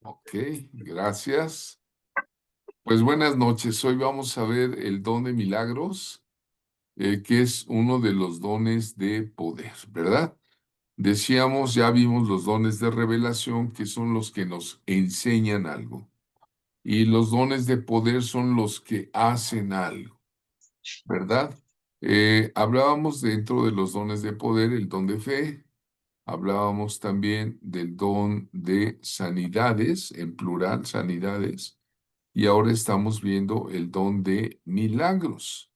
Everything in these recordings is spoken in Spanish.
Ok, gracias. Pues buenas noches. Hoy vamos a ver el don de milagros, que es uno de los dones de poder, ¿verdad? Decíamos, ya vimos los dones de revelación, que son los que nos enseñan algo. Y los dones de poder son los que hacen algo, ¿verdad? Hablábamos dentro de los dones de poder, el don de fe. Hablábamos también del don de sanidades, en plural, sanidades. Y ahora estamos viendo el don de milagros.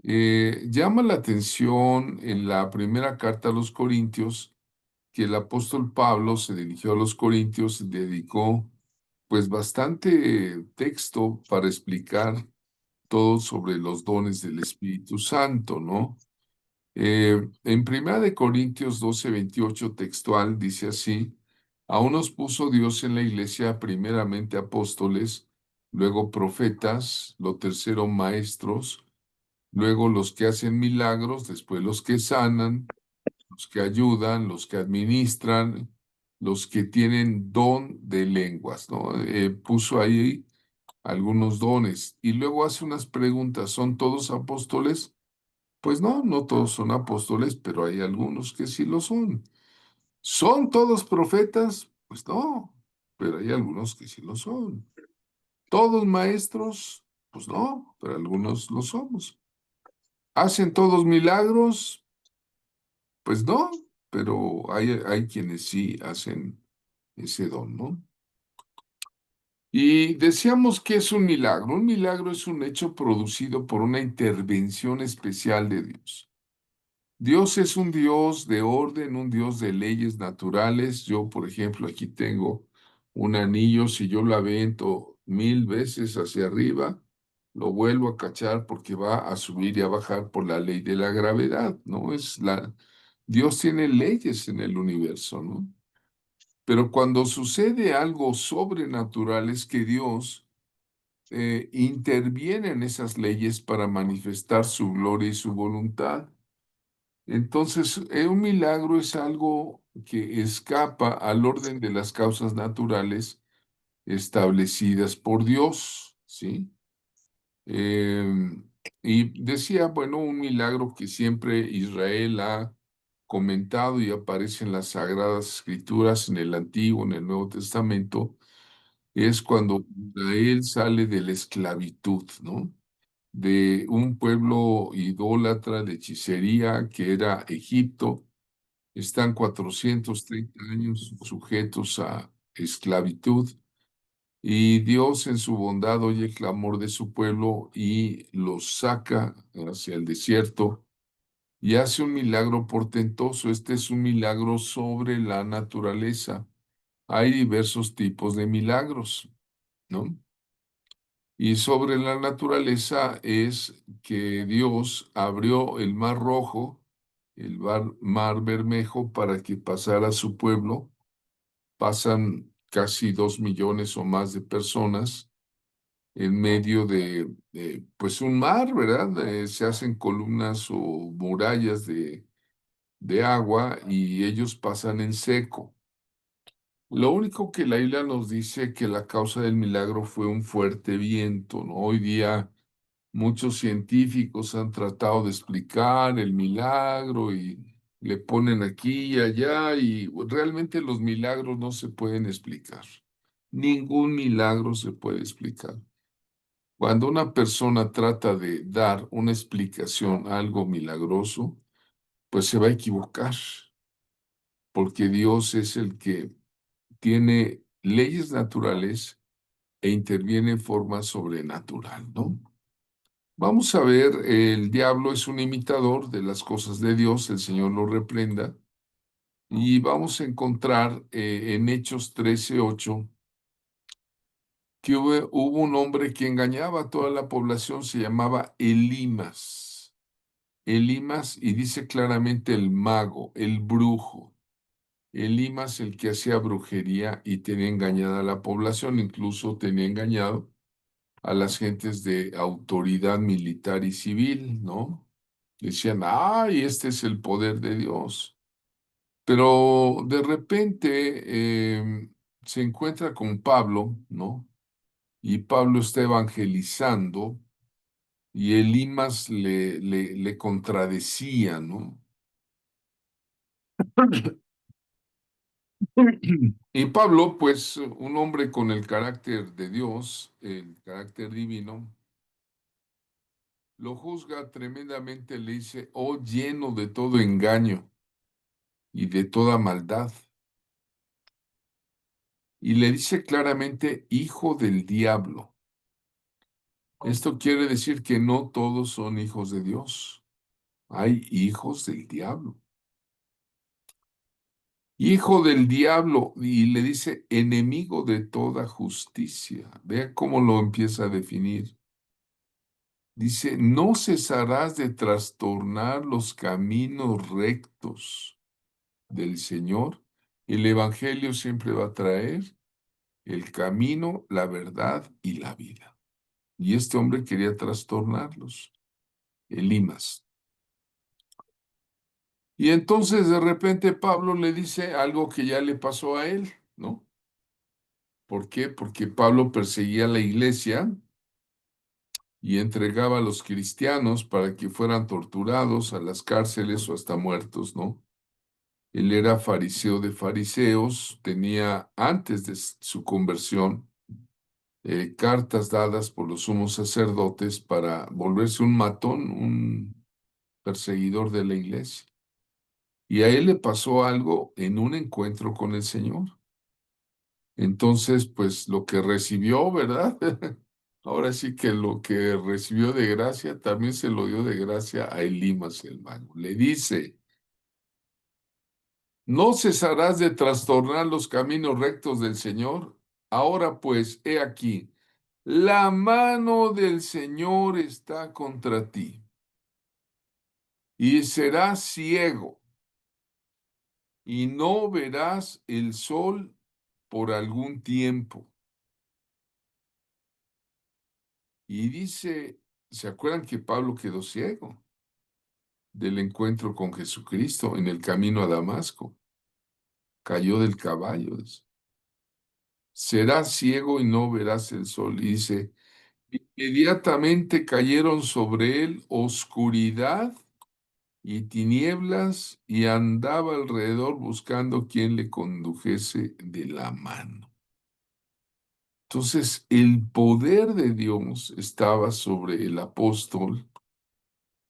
Llama la atención en la primera carta a los Corintios que el apóstol Pablo se dirigió a los Corintios y dedicó pues bastante texto para explicar todo sobre los dones del Espíritu Santo, ¿no? En Primera de Corintios 12:28 textual dice así: a unos puso Dios en la iglesia primeramente apóstoles, luego profetas, lo tercero maestros, luego los que hacen milagros, después los que sanan, los que ayudan, los que administran, los que tienen don de lenguas, ¿no? Puso ahí algunos dones y luego hace unas preguntas: ¿son todos apóstoles? Pues no, no todos son apóstoles, pero hay algunos que sí lo son. ¿Son todos profetas? Pues no, pero hay algunos que sí lo son. ¿Todos maestros? Pues no, pero algunos lo somos. ¿Hacen todos milagros? Pues no, pero hay quienes sí hacen ese don, ¿no? Y decíamos que es un milagro. Un milagro es un hecho producido por una intervención especial de Dios. Dios es un Dios de orden, un Dios de leyes naturales. Yo, por ejemplo, aquí tengo un anillo. Si yo lo avento 1000 veces hacia arriba, lo vuelvo a cachar porque va a subir y a bajar por la ley de la gravedad, ¿no? Dios tiene leyes en el universo, ¿no? Pero cuando sucede algo sobrenatural es que Dios interviene en esas leyes para manifestar su gloria y su voluntad. Entonces, un milagro es algo que escapa al orden de las causas naturales establecidas por Dios, ¿sí? Y decía, bueno, un milagro que siempre Israel ha comentado y aparece en las Sagradas Escrituras, en el Antiguo, en el Nuevo Testamento, es cuando Israel sale de la esclavitud, ¿no? De un pueblo idólatra de hechicería que era Egipto. Están 430 años sujetos a esclavitud y Dios en su bondad oye el clamor de su pueblo y los saca hacia el desierto y hace un milagro portentoso. Este es un milagro sobre la naturaleza. Hay diversos tipos de milagros, ¿no? Y sobre la naturaleza es que Dios abrió el mar Rojo, el mar Bermejo, para que pasara su pueblo. Pasan casi 2 millones o más de personas en medio pues un mar, ¿verdad? Se hacen columnas o murallas de agua y ellos pasan en seco. Lo único que la Biblia nos dice que la causa del milagro fue un fuerte viento, ¿no? Hoy día muchos científicos han tratado de explicar el milagro y le ponen aquí y allá y realmente los milagros no se pueden explicar. Ningún milagro se puede explicar. Cuando una persona trata de dar una explicación a algo milagroso, pues se va a equivocar, porque Dios es el que tiene leyes naturales e interviene en forma sobrenatural, ¿no? Vamos a ver, el diablo es un imitador de las cosas de Dios, el Señor lo reprenda, y vamos a encontrar en Hechos 13:8 que hubo un hombre que engañaba a toda la población, se llamaba Elimas. Elimas, y dice claramente el mago, el brujo. Elimas, el que hacía brujería y tenía engañada a la población, incluso tenía engañado a las gentes de autoridad militar y civil, ¿no? Decían, ay, este es el poder de Dios. Pero de repente se encuentra con Pablo, ¿no? Y Pablo está evangelizando y Elimas le contradecía, ¿no? Y Pablo, pues un hombre con el carácter de Dios, el carácter divino, lo juzga tremendamente, le dice, oh lleno de todo engaño y de toda maldad. Y le dice claramente, hijo del diablo. Esto quiere decir que no todos son hijos de Dios. Hay hijos del diablo. Hijo del diablo, y le dice enemigo de toda justicia. Vea cómo lo empieza a definir. Dice, no cesarás de trastornar los caminos rectos del Señor. El Evangelio siempre va a traer el camino, la verdad y la vida. Y este hombre quería trastornarlos, Elimas. Y entonces de repente Pablo le dice algo que ya le pasó a él, ¿no? ¿Por qué? Porque Pablo perseguía a la iglesia y entregaba a los cristianos para que fueran torturados a las cárceles o hasta muertos, ¿no? Él era fariseo de fariseos, tenía antes de su conversión cartas dadas por los sumos sacerdotes para volverse un matón, un perseguidor de la iglesia. Y a él le pasó algo en un encuentro con el Señor. Entonces, pues lo que recibió, ¿verdad? Ahora sí que lo que recibió de gracia, también se lo dio de gracia a Elimas el mago. Le dice, no cesarás de trastornar los caminos rectos del Señor. Ahora pues, he aquí, la mano del Señor está contra ti y serás ciego y no verás el sol por algún tiempo. Y dice, ¿se acuerdan que Pablo quedó ciego del encuentro con Jesucristo en el camino a Damasco? Cayó del caballo. Dice, serás ciego y no verás el sol. Y dice, inmediatamente cayeron sobre él oscuridad y tinieblas y andaba alrededor buscando quien le condujese de la mano. Entonces, el poder de Dios estaba sobre el apóstol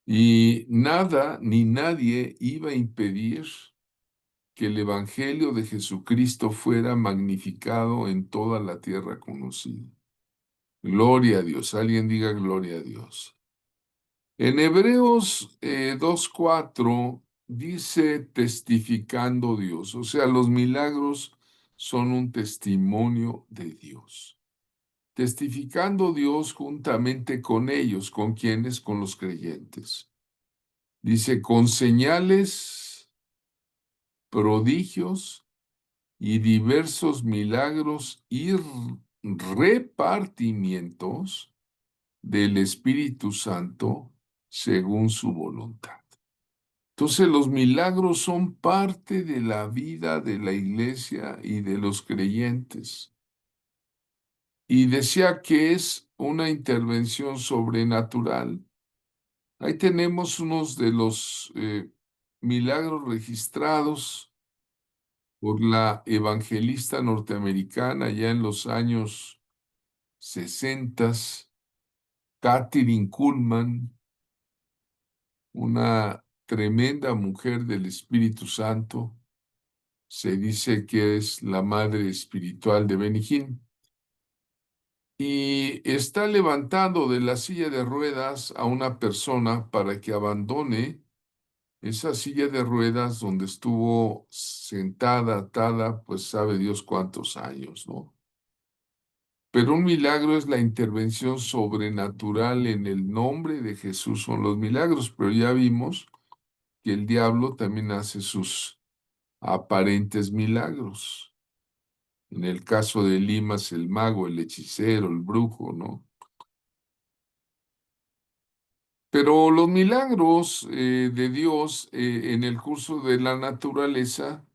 y nada ni nadie iba a impedir que el Evangelio de Jesucristo fuera magnificado en toda la tierra conocida. Gloria a Dios. Alguien diga gloria a Dios. En Hebreos 2:4 dice testificando Dios, o sea, los milagros son un testimonio de Dios. Testificando Dios juntamente con ellos, ¿con quienes? Con los creyentes. Dice, con señales, prodigios y diversos milagros y repartimientos del Espíritu Santo según su voluntad. Entonces los milagros son parte de la vida de la iglesia y de los creyentes. Y decía que es una intervención sobrenatural. Ahí tenemos unos de los milagros registrados por la evangelista norteamericana ya en los años 60, Kathryn Kuhlman, una tremenda mujer del Espíritu Santo. Se dice que es la madre espiritual de Benny Hinn. Y está levantando de la silla de ruedas a una persona para que abandone esa silla de ruedas donde estuvo sentada, atada, pues sabe Dios cuántos años, ¿no? Pero un milagro es la intervención sobrenatural en el nombre de Jesús, son los milagros, pero ya vimos que el diablo también hace sus aparentes milagros. En el caso de Limas, el mago, el hechicero, el brujo, ¿no? Pero los milagros de Dios en el curso de la naturaleza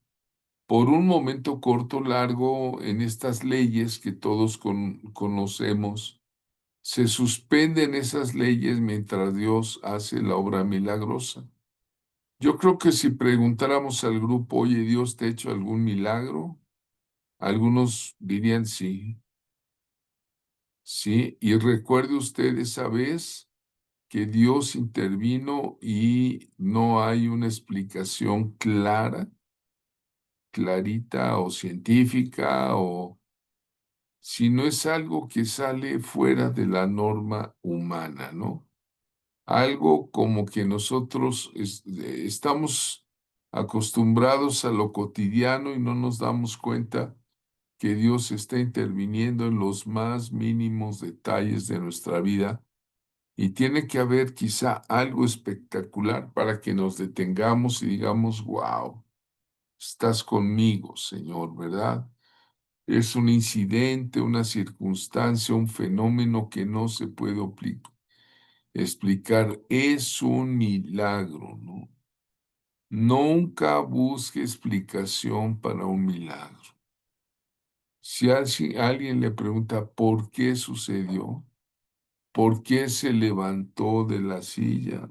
por un momento corto o largo en estas leyes que todos conocemos, se suspenden esas leyes mientras Dios hace la obra milagrosa. Yo creo que si preguntáramos al grupo, oye, ¿Dios te ha hecho algún milagro? Algunos dirían sí, sí. Y recuerde usted esa vez que Dios intervino y no hay una explicación clara, clarita o científica, o si no es algo que sale fuera de la norma humana, ¿no? Algo como que nosotros estamos acostumbrados a lo cotidiano y no nos damos cuenta que Dios está interviniendo en los más mínimos detalles de nuestra vida y tiene que haber quizá algo espectacular para que nos detengamos y digamos, wow, estás conmigo, Señor, ¿verdad? Es un incidente, una circunstancia, un fenómeno que no se puede explicar. Es un milagro, ¿no? Nunca busque explicación para un milagro. Si alguien le pregunta por qué sucedió, por qué se levantó de la silla,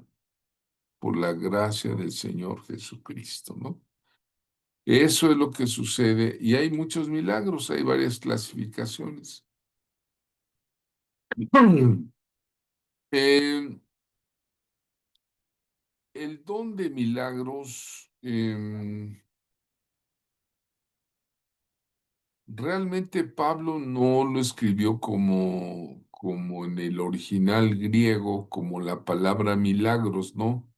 por la gracia del Señor Jesucristo, ¿no? Eso es lo que sucede y hay muchos milagros, hay varias clasificaciones. Eh, el don de milagros, realmente Pablo no lo escribió como en el original griego, como la palabra milagros, ¿no?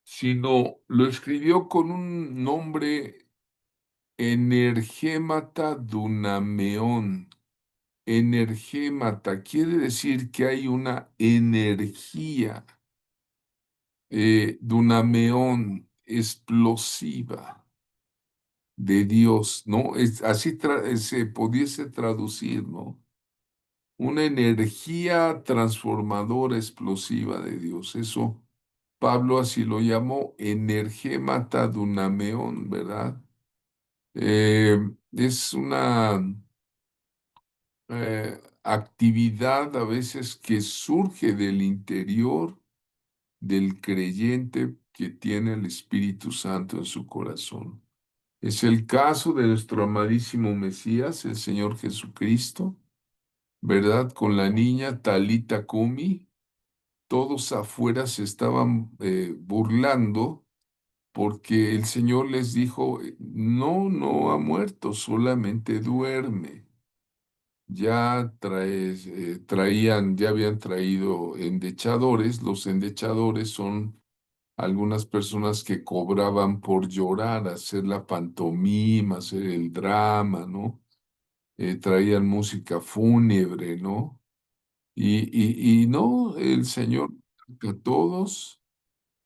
Sino lo escribió con un nombre energémata dunameón. Energémata quiere decir que hay una energía, dunameón, explosiva de Dios, ¿no? Así se pudiese traducir, ¿no? Una energía transformadora explosiva de Dios. Eso Pablo así lo llamó energémata dunameón, ¿verdad? Es una actividad a veces que surge del interior del creyente que tiene el Espíritu Santo en su corazón. Es el caso de nuestro amadísimo Mesías, el Señor Jesucristo, ¿verdad? Con la niña Talita Kumi, todos afuera se estaban burlando porque el Señor les dijo, no, no ha muerto, solamente duerme. Ya habían traído endechadores. Los endechadores son algunas personas que cobraban por llorar, hacer la pantomima, hacer el drama, ¿no? Traían música fúnebre, ¿no? Y no, el Señor a todos,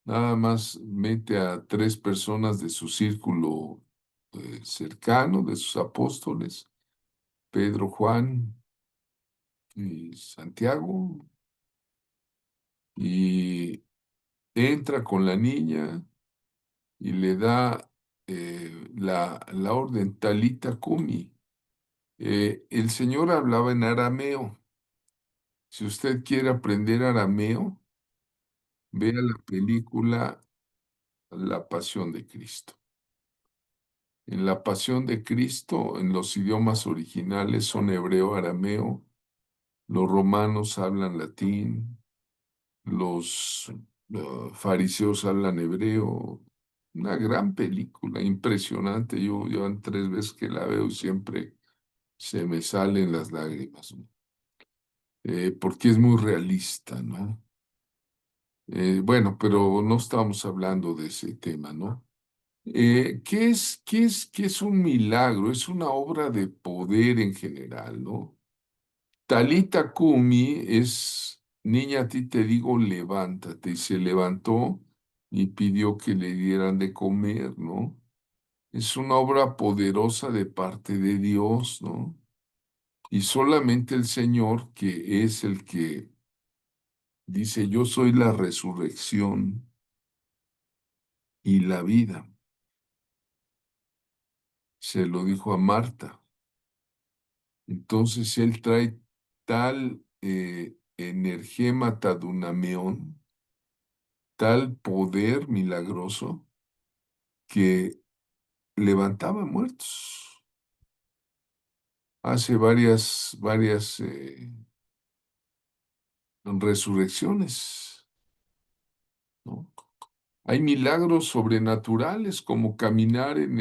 nada más mete a tres personas de su círculo cercano, de sus apóstoles, Pedro, Juan y Santiago, y entra con la niña y le da la orden Talita Kumi. El Señor hablaba en arameo. Si usted quiere aprender arameo, vea la película La Pasión de Cristo. En La Pasión de Cristo, en los idiomas originales son hebreo, arameo, los romanos hablan latín, los fariseos hablan hebreo. Una gran película, impresionante. Yo llevan 3 veces que la veo y siempre se me salen las lágrimas, ¿no? Porque es muy realista, ¿no? Bueno, pero no estamos hablando de ese tema, ¿no? ¿Qué es un milagro? Es una obra de poder en general, ¿no? Talita Kumi es, niña, a ti te digo, levántate. Y se levantó y pidió que le dieran de comer, ¿no? Es una obra poderosa de parte de Dios, ¿no? Y solamente el Señor, que es el que dice, yo soy la resurrección y la vida. se lo dijo a Marta. Entonces él trae tal energémata dunameón, tal poder milagroso que levantaba muertos. Hace varias resurrecciones, ¿no? Hay milagros sobrenaturales como caminar en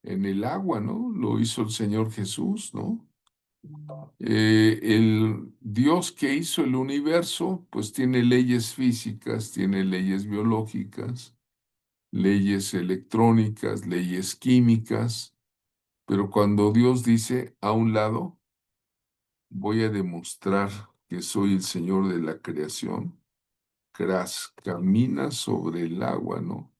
el agua, ¿no? Lo hizo el Señor Jesús, ¿no? El Dios que hizo el universo, pues tiene leyes físicas, tiene leyes biológicas, leyes electrónicas, leyes químicas, pero cuando Dios dice a un lado, voy a demostrar que soy el Señor de la creación, camina sobre el agua, ¿no?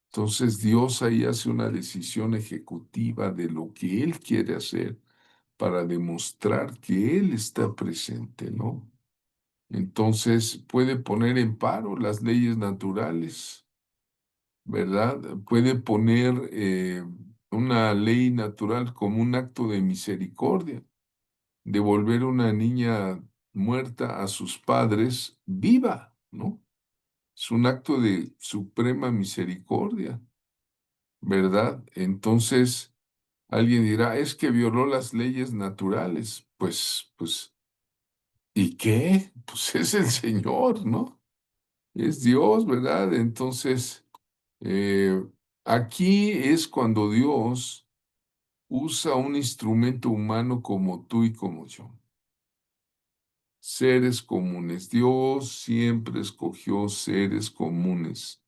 Entonces Dios ahí hace una decisión ejecutiva de lo que Él quiere hacer para demostrar que Él está presente, ¿no? Entonces puede poner en paro las leyes naturales, ¿verdad? Puede poner una ley natural como un acto de misericordia, devolver una niña muerta a sus padres viva, ¿no? Es un acto de suprema misericordia, ¿verdad? Entonces, alguien dirá, es que violó las leyes naturales. Pues, ¿y qué? Pues es el Señor, ¿no? Es Dios, ¿verdad? Entonces, eh, aquí es cuando Dios usa un instrumento humano como tú y como yo. Seres comunes. Dios siempre escogió seres comunes,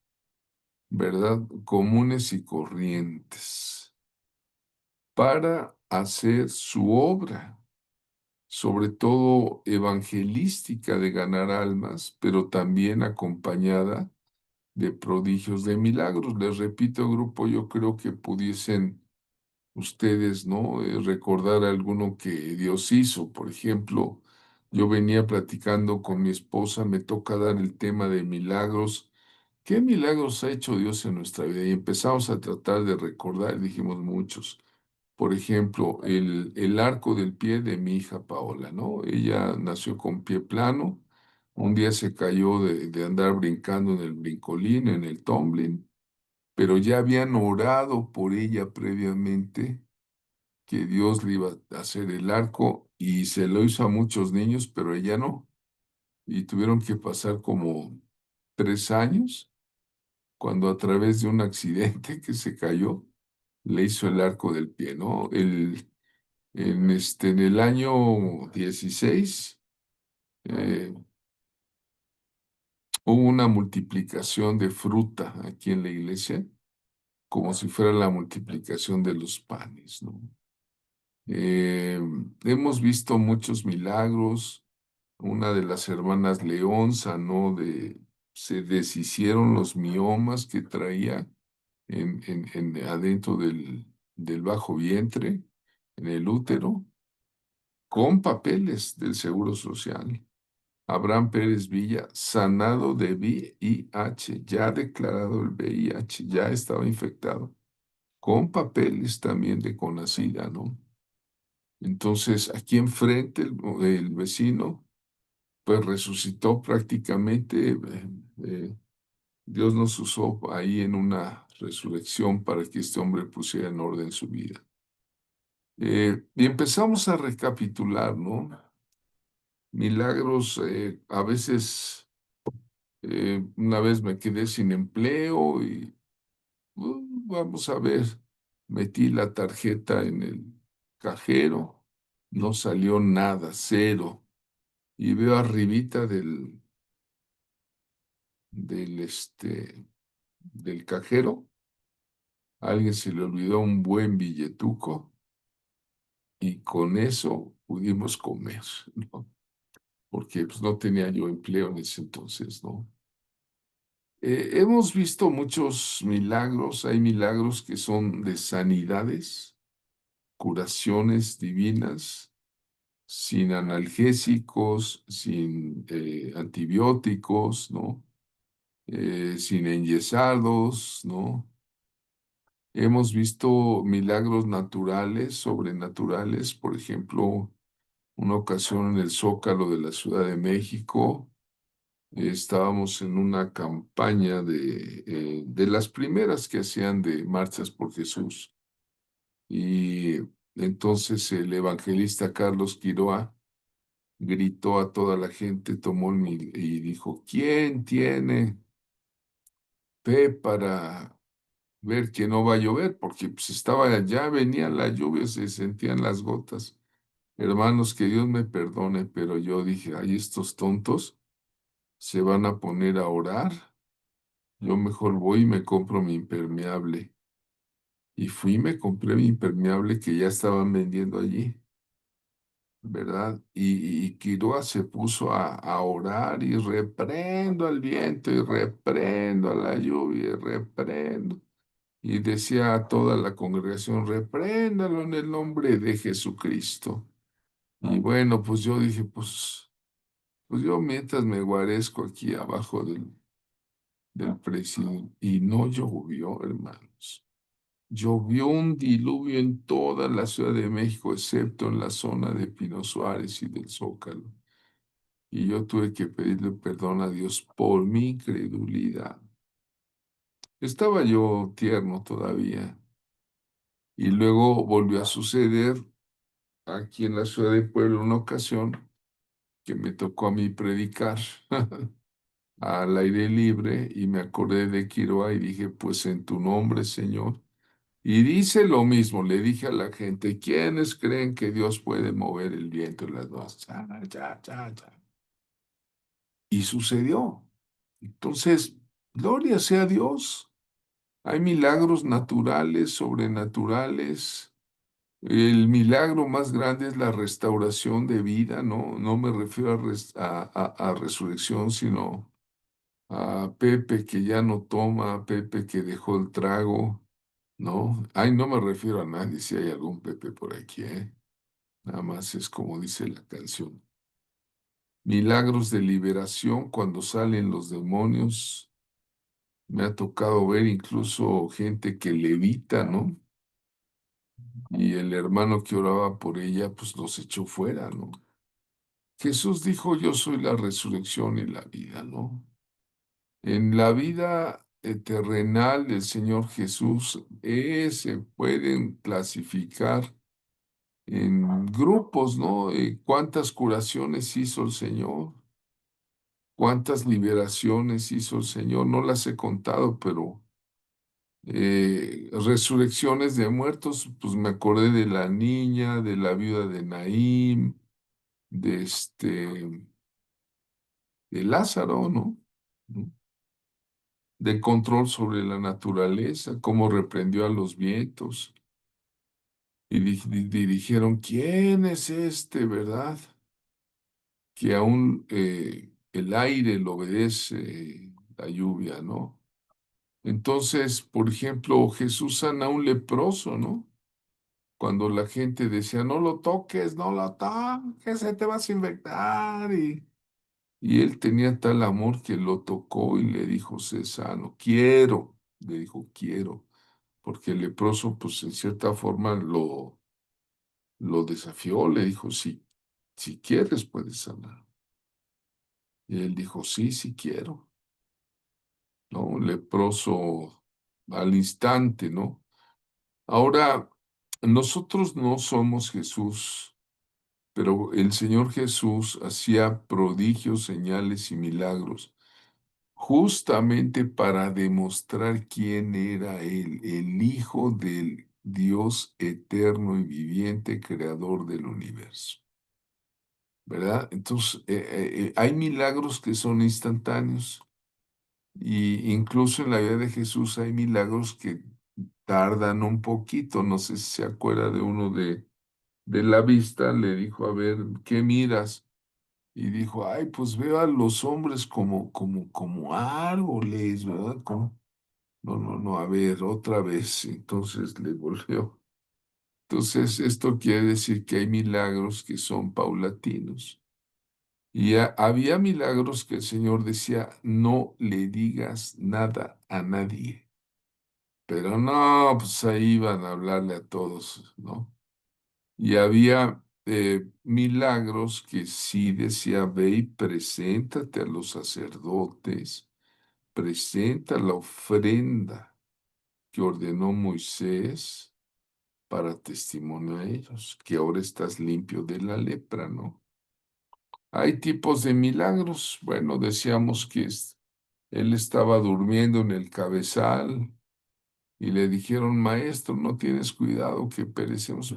¿verdad? Comunes y corrientes para hacer su obra, sobre todo evangelística de ganar almas, pero también acompañada de prodigios, de milagros. Les repito, grupo, yo creo que pudiesen ustedes, ¿no? Recordar alguno que Dios hizo. Por ejemplo, yo venía platicando con mi esposa, me toca dar el tema de milagros. ¿Qué milagros ha hecho Dios en nuestra vida? Y empezamos a tratar de recordar, y dijimos muchos. Por ejemplo, el arco del pie de mi hija Paola, ¿no? Ella nació con pie plano, un día se cayó de andar brincando en el brincolín, en el tumbling, pero ya habían orado por ella previamente que Dios le iba a hacer el arco y se lo hizo a muchos niños, pero ella no. Y tuvieron que pasar como 3 años cuando a través de un accidente que se cayó, le hizo el arco del pie, ¿no? En el año 16 eh, hubo una multiplicación de fruta aquí en la iglesia, como si fuera la multiplicación de los panes, ¿no? Eh, Hemos visto muchos milagros. Una de las hermanas León sanó se deshicieron los miomas que traía adentro del bajo vientre, en el útero, con papeles del Seguro Social. Abraham Pérez Villa, sanado de VIH, ya declarado el VIH, ya estaba infectado, con papeles también de Conacida, ¿no? Entonces, aquí enfrente el vecino, pues resucitó prácticamente. Dios nos usó ahí en una resurrección para que este hombre pusiera en orden su vida. Y empezamos a recapitular, ¿no? Milagros, a veces, una vez me quedé sin empleo y vamos a ver, metí la tarjeta en el cajero, no salió nada, cero. Y veo arribita del cajero, a alguien se le olvidó un buen billetuco y con eso pudimos comer, ¿no? Porque pues, no tenía yo empleo en ese entonces, ¿no? Hemos visto muchos milagros, hay milagros que son de sanidades, curaciones divinas, sin analgésicos, sin antibióticos, ¿no? Sin enyesados, ¿no? Hemos visto milagros naturales, sobrenaturales, por ejemplo, una ocasión en el Zócalo de la Ciudad de México, estábamos en una campaña de las primeras que hacían de Marchas por Jesús. Y entonces el evangelista Carlos Quiroa gritó a toda la gente, y dijo, ¿quién tiene fe para ver que no va a llover? Porque pues estaba, ya venía la lluvia, se sentían las gotas. Hermanos, que Dios me perdone, pero yo dije, ay, estos tontos se van a poner a orar. Yo mejor voy y me compro mi impermeable. Y fui y me compré mi impermeable que ya estaban vendiendo allí, ¿verdad? Y Quiroa se puso a orar y reprendo al viento y reprendo a la lluvia y reprendo. Y decía a toda la congregación, repréndalo en el nombre de Jesucristo. Y bueno, pues yo dije, pues yo mientras me guarezco aquí abajo del presidente. Y no llovió, hermanos. Llovió un diluvio en toda la Ciudad de México, excepto en la zona de Pino Suárez y del Zócalo. Y yo tuve que pedirle perdón a Dios por mi incredulidad. Estaba yo tierno todavía. Y luego volvió a suceder aquí en la ciudad de Puebla una ocasión que me tocó a mí predicar al aire libre y me acordé de Quiroa y dije, pues en tu nombre, Señor. Y dice lo mismo, le dije a la gente, ¿quiénes creen que Dios puede mover el viento y las nubes? Cha, cha, cha, cha. Y sucedió. Entonces, gloria sea a Dios. Hay milagros naturales, sobrenaturales. El milagro más grande es la restauración de vida, ¿no? No me refiero a resurrección, sino a Pepe que ya no toma, a Pepe que dejó el trago, ¿no? Ay, no me refiero a nadie, si hay algún Pepe por aquí, ¿eh? Nada más es como dice la canción. Milagros de liberación cuando salen los demonios. Me ha tocado ver incluso gente que levita, ¿no? Y el hermano que oraba por ella, pues los echó fuera, ¿no? Jesús dijo, yo soy la resurrección y la vida, ¿no? En la vida terrenal del Señor Jesús se pueden clasificar en grupos, ¿no? ¿Cuántas curaciones hizo el Señor? ¿Cuántas liberaciones hizo el Señor? No las he contado, pero resurrecciones de muertos, pues me acordé de la niña, de la viuda de Naín, de de Lázaro, ¿no? ¿No? De control sobre la naturaleza, cómo reprendió a los vientos y dijeron, ¿quién es este, verdad? Que aún el aire le obedece la lluvia, ¿no? Entonces, por ejemplo, Jesús sana a un leproso, ¿no? Cuando la gente decía, no lo toques, no lo toques, se te vas a infectar. Y él tenía tal amor que lo tocó y le dijo, sé sano, quiero, le dijo, quiero, porque el leproso, pues en cierta forma lo desafió, le dijo, si quieres puedes sanar. Y él dijo, sí, sí quiero, ¿no? Un leproso al instante, ¿no? Ahora, nosotros no somos Jesús, pero el Señor Jesús hacía prodigios, señales y milagros justamente para demostrar quién era Él, el Hijo del Dios eterno y viviente, creador del universo, ¿verdad? Entonces, hay milagros que son instantáneos y incluso en la vida de Jesús hay milagros que tardan un poquito. No sé si se acuerda de uno de la vista, le dijo, a ver, ¿qué miras? Y dijo, ay, pues veo a los hombres como árboles, ¿verdad? No, no, no, a ver, otra vez. Entonces le volvió. Entonces, esto quiere decir que hay milagros que son paulatinos. Y había milagros que el Señor decía, no le digas nada a nadie. Pero no, pues ahí iban a hablarle a todos, ¿no? Y había milagros que sí decía, ve y preséntate a los sacerdotes, presenta la ofrenda que ordenó Moisés para testimonio a ellos, que ahora estás limpio de la lepra, ¿no? Hay tipos de milagros. Bueno, decíamos que él estaba durmiendo en el cabezal y le dijeron, maestro, no tienes cuidado que perecemos.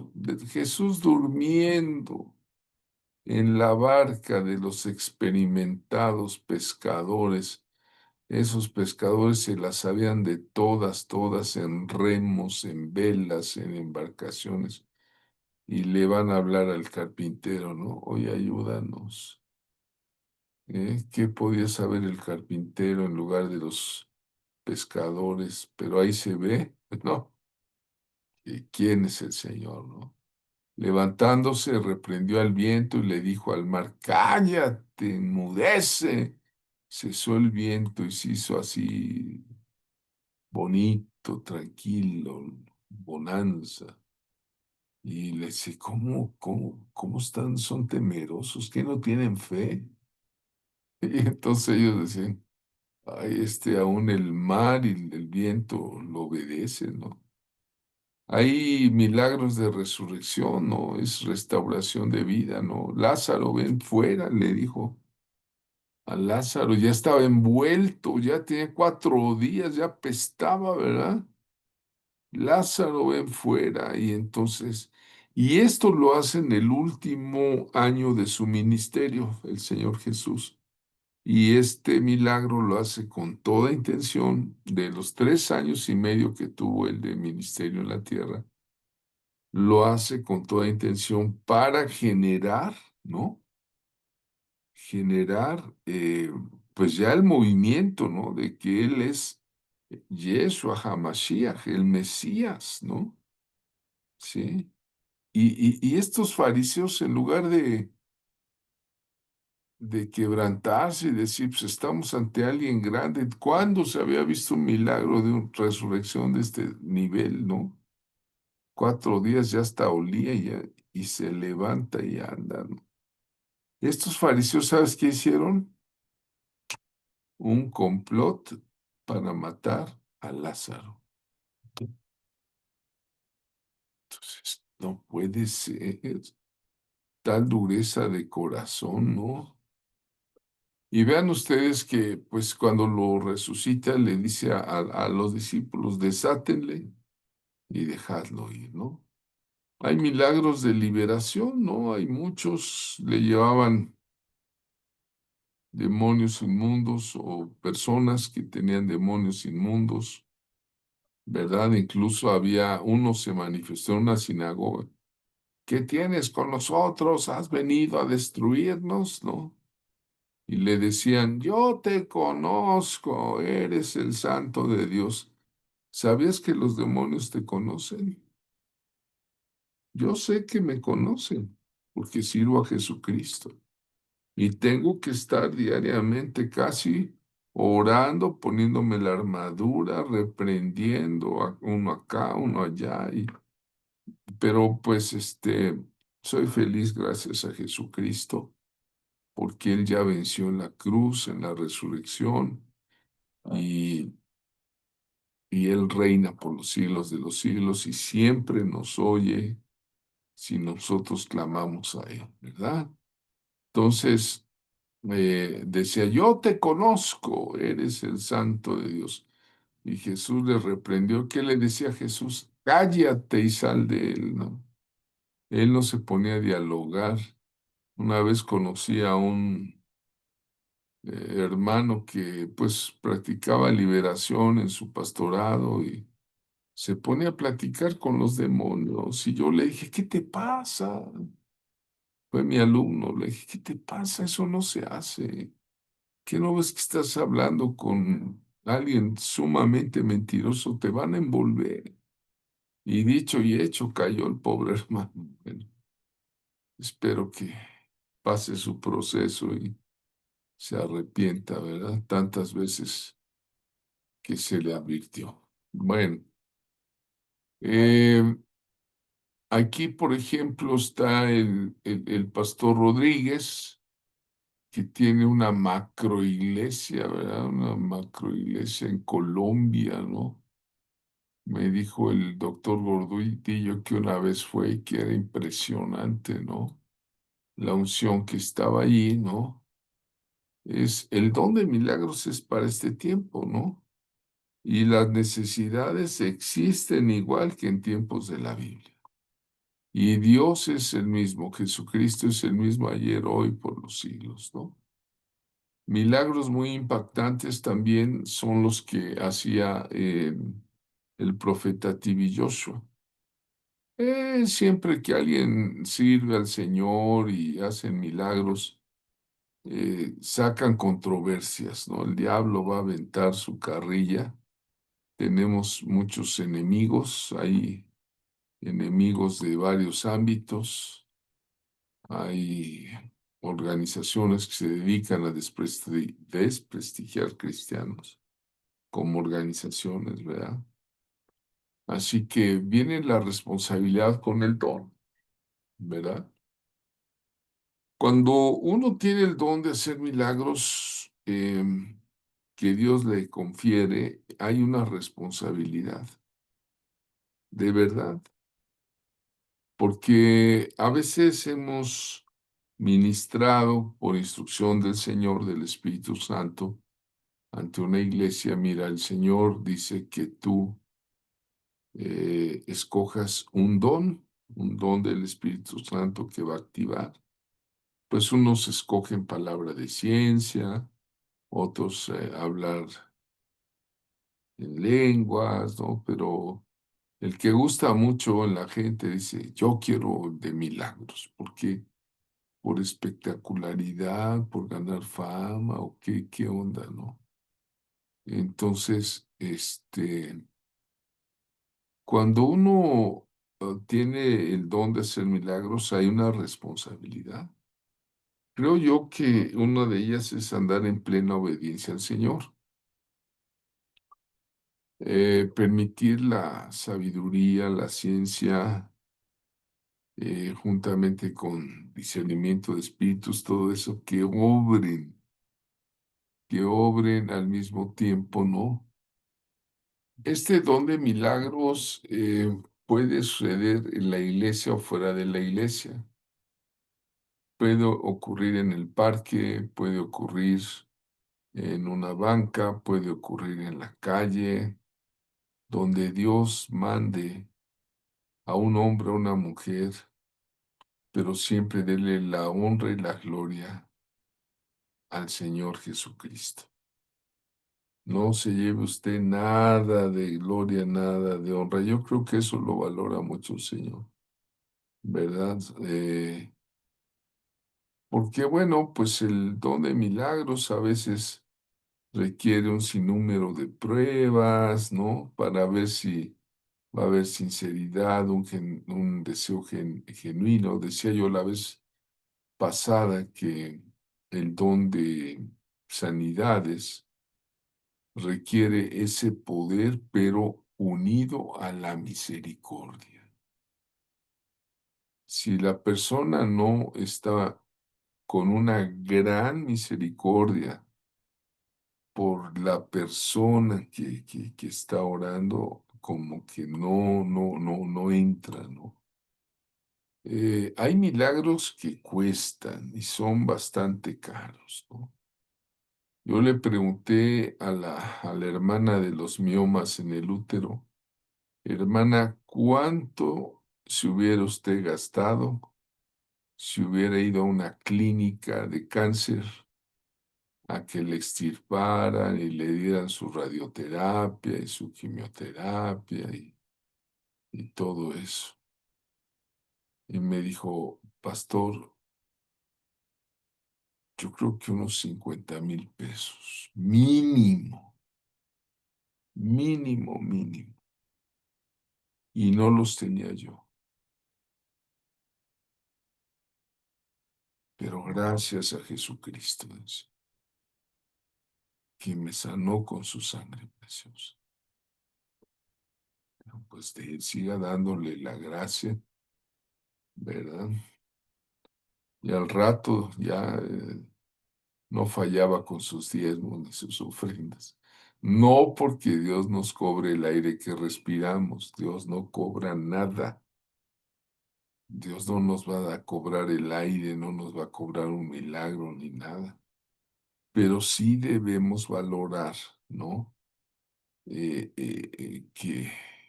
Jesús durmiendo en la barca de los experimentados pescadores. Esos pescadores se las sabían de todas, todas en remos, en velas, en embarcaciones. Y le van a hablar al carpintero, ¿no? Oye, ayúdanos. ¿Qué podía saber el carpintero en lugar de los pescadores? Pero ahí se ve, ¿no? ¿Quién es el Señor, no? Levantándose, reprendió al viento y le dijo al mar, cállate, enmudece. Cesó el viento y se hizo así bonito, tranquilo, bonanza. Y le dice, ¿cómo están? Son temerosos, que no tienen fe. Y entonces ellos decían, ay, aún el mar y el viento lo obedecen, ¿no? Hay milagros de resurrección, ¿no? Es restauración de vida, ¿no? Lázaro, ven fuera, le dijo a Lázaro, ya estaba envuelto, ya tenía 4 días, ya apestaba, ¿verdad? Lázaro, ven fuera. Y esto lo hace en el último año de su ministerio, el Señor Jesús. Y este milagro lo hace con toda intención de los 3 años y medio que tuvo el de ministerio en la tierra. Lo hace con toda intención para generar, ¿no? Generar, pues ya el movimiento, ¿no? De que Él es Yeshua HaMashiach, el Mesías, ¿no? Sí. Y estos fariseos, en lugar de quebrantarse y decir, pues estamos ante alguien grande, ¿cuándo se había visto un milagro de una resurrección de este nivel, no? 4 días ya hasta olía y se levanta y anda, ¿no? Estos fariseos, ¿sabes qué hicieron? Un complot para matar a Lázaro. Entonces, no puede ser tal dureza de corazón, ¿no? Y vean ustedes que, pues, cuando lo resucita, le dice a los discípulos, desátenle y dejadlo ir, ¿no? Hay milagros de liberación, ¿no? Hay muchos, le llevaban demonios inmundos o personas que tenían demonios inmundos, ¿verdad? Incluso uno se manifestó en una sinagoga. ¿Qué tienes con nosotros? ¿Has venido a destruirnos? ¿No? Y le decían, yo te conozco, eres el santo de Dios. ¿Sabías que los demonios te conocen? Yo sé que me conocen porque sirvo a Jesucristo. Y tengo que estar diariamente casi orando, poniéndome la armadura, reprendiendo a uno acá, uno allá. Pero pues soy feliz gracias a Jesucristo, porque Él ya venció en la cruz, en la resurrección, y, y Él reina por los siglos de los siglos y siempre nos oye si nosotros clamamos a Él, ¿verdad? Entonces, decía, yo te conozco, eres el santo de Dios. Y Jesús le reprendió. ¿Qué le decía a Jesús? Cállate y sal de él, ¿no? Él no se ponía a dialogar. Una vez conocí a un hermano que pues practicaba liberación en su pastorado y se pone a platicar con los demonios. Y yo le dije, ¿qué te pasa? Fue mi alumno. Le dije, ¿qué te pasa? Eso no se hace. ¿Qué no ves que estás hablando con alguien sumamente mentiroso? Te van a envolver. Y dicho y hecho, cayó el pobre hermano. Bueno, espero que pase su proceso y se arrepienta, ¿verdad? Tantas veces que se le advirtió. Bueno, Eh, Aquí, por ejemplo, está el pastor Rodríguez, que tiene una macroiglesia, ¿verdad? Una macroiglesia en Colombia, ¿no? Me dijo el doctor Gordillo que una vez fue y que era impresionante, ¿no? La unción que estaba allí, ¿no? Es el don de milagros es para este tiempo, ¿no? Y las necesidades existen igual que en tiempos de la Biblia. Y Dios es el mismo, Jesucristo es el mismo ayer, hoy, por los siglos, ¿no? Milagros muy impactantes también son los que hacía el profeta Tibi Joshua. Siempre que alguien sirve al Señor y hacen milagros, sacan controversias, ¿no? El diablo va a aventar su carrilla. Tenemos muchos enemigos, hay enemigos de varios ámbitos, hay organizaciones que se dedican a desprestigiar cristianos como organizaciones, ¿verdad? Así que viene la responsabilidad con el don, ¿verdad? Cuando uno tiene el don de hacer milagros que Dios le confiere, hay una responsabilidad, de verdad, porque a veces hemos ministrado por instrucción del Señor, del Espíritu Santo, ante una iglesia. Mira, el Señor dice que tú escojas un don del Espíritu Santo que va a activar. Pues unos escogen palabra de ciencia, otros hablar en lenguas, ¿no? Pero el que gusta mucho en la gente dice, yo quiero de milagros. ¿Por qué? Por espectacularidad, por ganar fama, o qué onda, ¿no? Entonces, cuando uno tiene el don de hacer milagros, hay una responsabilidad. Creo yo que una de ellas es andar en plena obediencia al Señor. Permitir la sabiduría, la ciencia, juntamente con discernimiento de espíritus, todo eso, que obren al mismo tiempo, ¿no? Este don de milagros puede suceder en la iglesia o fuera de la iglesia. Puede ocurrir en el parque, puede ocurrir en una banca, puede ocurrir en la calle, donde Dios mande a un hombre o una mujer, pero siempre dele la honra y la gloria al Señor Jesucristo. No se lleve usted nada de gloria, nada de honra. Yo creo que eso lo valora mucho el Señor, ¿verdad? Porque bueno, pues el don de milagros a veces requiere un sinnúmero de pruebas, ¿no? Para ver si va a haber sinceridad, un deseo genuino. Decía yo la vez pasada que el don de sanidades requiere ese poder, pero unido a la misericordia. Si la persona no está con una gran misericordia por la persona que está orando, como que no entra, ¿no? Hay milagros que cuestan y son bastante caros, ¿no? Yo le pregunté a la hermana de los miomas en el útero, hermana, ¿cuánto se hubiera usted gastado si hubiera ido a una clínica de cáncer a que le extirparan y le dieran su radioterapia y su quimioterapia y todo eso? Y me dijo, pastor, yo creo que unos 50,000 pesos, mínimo, mínimo, mínimo. Y no los tenía yo. Pero gracias a Jesucristo, dice, que me sanó con su sangre preciosa. Pues siga dándole la gracia, ¿verdad? Y al rato ya no fallaba con sus diezmos ni sus ofrendas. No porque Dios nos cobre el aire que respiramos, Dios no cobra nada. Dios no nos va a cobrar el aire, no nos va a cobrar un milagro ni nada. Pero sí debemos valorar, ¿no? Que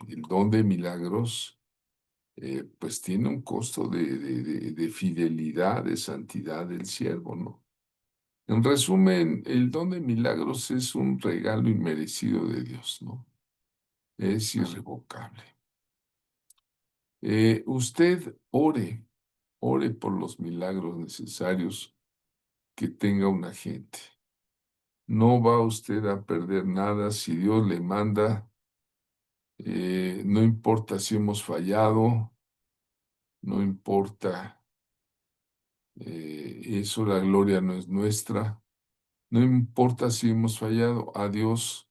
el don de milagros, pues tiene un costo de fidelidad, de santidad del siervo, ¿no? En resumen, el don de milagros es un regalo inmerecido de Dios, ¿no? Es irrevocable. Usted ore por los milagros necesarios que tenga una gente. No va usted a perder nada si Dios le manda. No importa si hemos fallado, no importa eso, la gloria no es nuestra. No importa si hemos fallado, a Dios,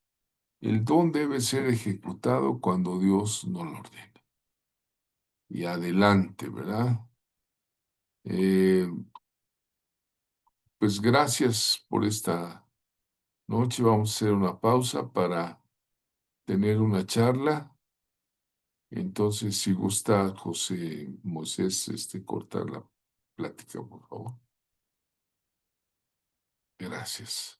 el don debe ser ejecutado cuando Dios nos lo ordene. Y adelante, ¿verdad? Eh, pues gracias por esta noche. Vamos a hacer una pausa para tener una charla. Entonces, si gusta, José Moisés, cortar la plática, por favor. Gracias.